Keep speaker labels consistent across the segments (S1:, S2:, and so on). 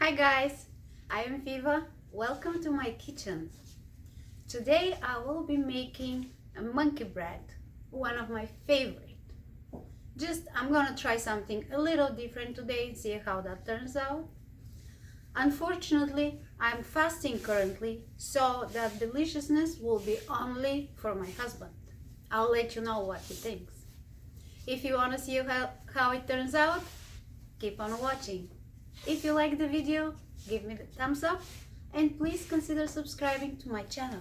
S1: Hi guys, I am Viva. Welcome to my kitchen. Today I will be making a monkey bread, one of my favorite. I'm gonna try something a little different today and see how that turns out. Unfortunately, I'm fasting currently, so that deliciousness will be only for my husband. I'll let you know what he thinks. If you want to see how it turns out, keep on watching. If you like the video, give me the thumbs up and please consider subscribing to my channel.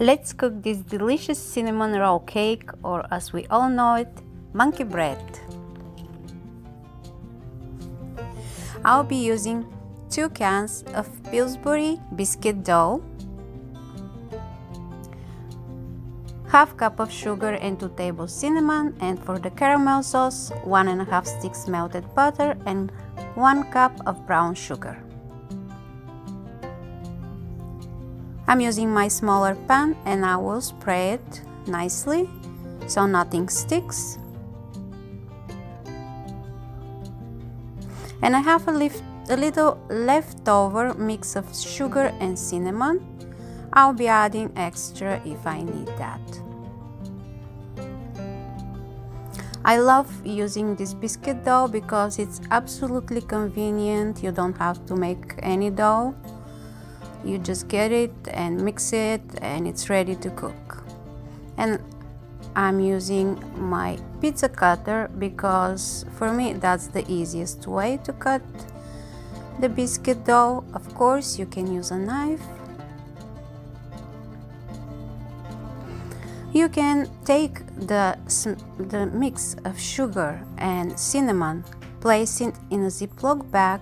S1: Let's cook this delicious cinnamon roll cake, or as we all know it, monkey bread. I'll be using 2 cans of Pillsbury biscuit dough, half cup of sugar and 2 tablespoons cinnamon, and for the caramel sauce 1.5 sticks melted butter and 1 cup of brown sugar. I'm using my smaller pan and I will spray it nicely so nothing sticks. And I have a little leftover mix of sugar and cinnamon. I'll be adding extra if I need that. I love using this biscuit dough because it's absolutely convenient. You don't have to make any dough. You just get it and mix it and it's ready to cook. And I'm using my pizza cutter because for me that's the easiest way to cut the biscuit dough. Of course, you can use a knife. You can take the mix of sugar and cinnamon, place it in a Ziploc bag,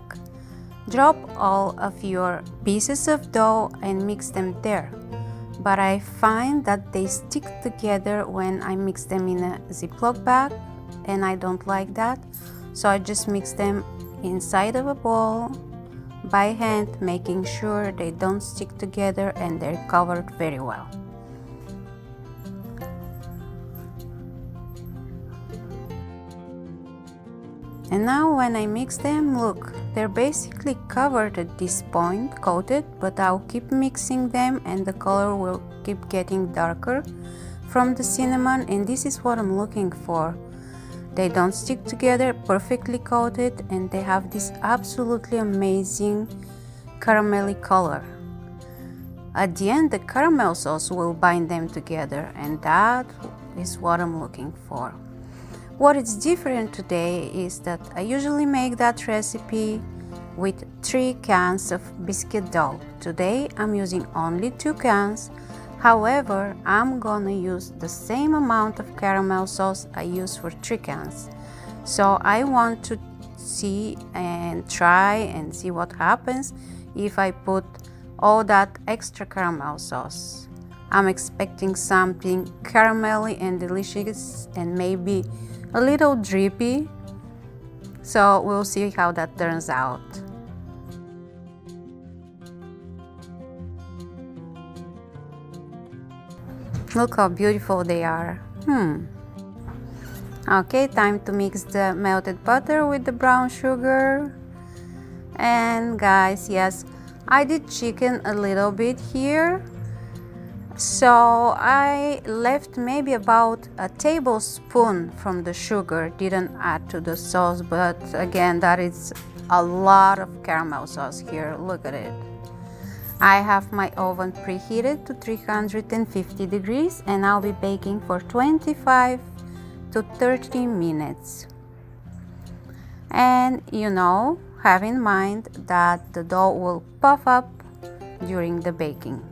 S1: drop all of your pieces of dough and mix them there. But I find that they stick together when I mix them in a Ziploc bag, and I don't like that. So I just mix them inside of a bowl by hand, making sure they don't stick together and they're covered very well. And now when I mix them, look, they're basically covered at this point, coated, but I'll keep mixing them and the color will keep getting darker from the cinnamon, and this is what I'm looking for. They don't stick together, perfectly coated, and they have this absolutely amazing caramelly color. At the end, the caramel sauce will bind them together, and that is what I'm looking for. What is different today is that I usually make that recipe with 3 cans of biscuit dough. Today I'm using only 2 cans. However, I'm gonna use the same amount of caramel sauce I use for 3 cans. So I want to see and try and see what happens if I put all that extra caramel sauce. I'm expecting something caramelly and delicious and maybe a little drippy, so we'll see how that turns out. Look how beautiful they are. Okay, time to mix the melted butter with the brown sugar. And guys, yes, I did chicken a little bit here. So I left maybe about a tablespoon from the sugar, didn't add to the sauce, but again, that is a lot of caramel sauce here. Look at it. I have my oven preheated to 350 degrees and I'll be baking for 25 to 30 minutes. And have in mind that the dough will puff up during the baking.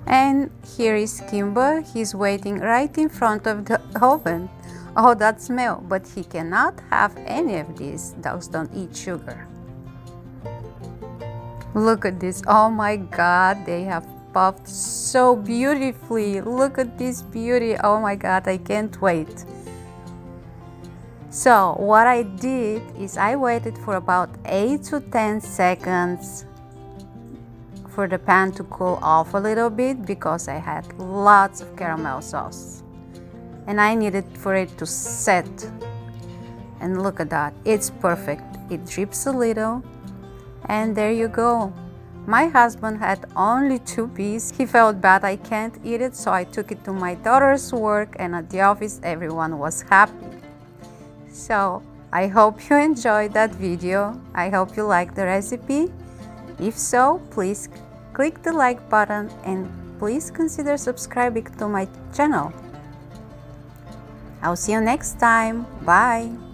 S1: And here is Kimba. He's waiting right in front of the oven. Oh, that smell! But he cannot have any of this. Dogs don't eat sugar. Look at this. Oh my God, they have puffed so beautifully. Look at this beauty. Oh my God, I can't wait. So what I did is I waited for about 8 to 10 seconds for the pan to cool off a little bit because I had lots of caramel sauce and I needed for it to set And look at that, it's perfect. It drips a little, and there you go. My husband had only 2 pieces. He felt bad I can't eat it, so I took it to my daughter's work, and at the office everyone was happy. So I hope you enjoyed that video. I hope you liked the recipe. If so, please click the like button and please consider subscribing to my channel. I'll see you next time. Bye!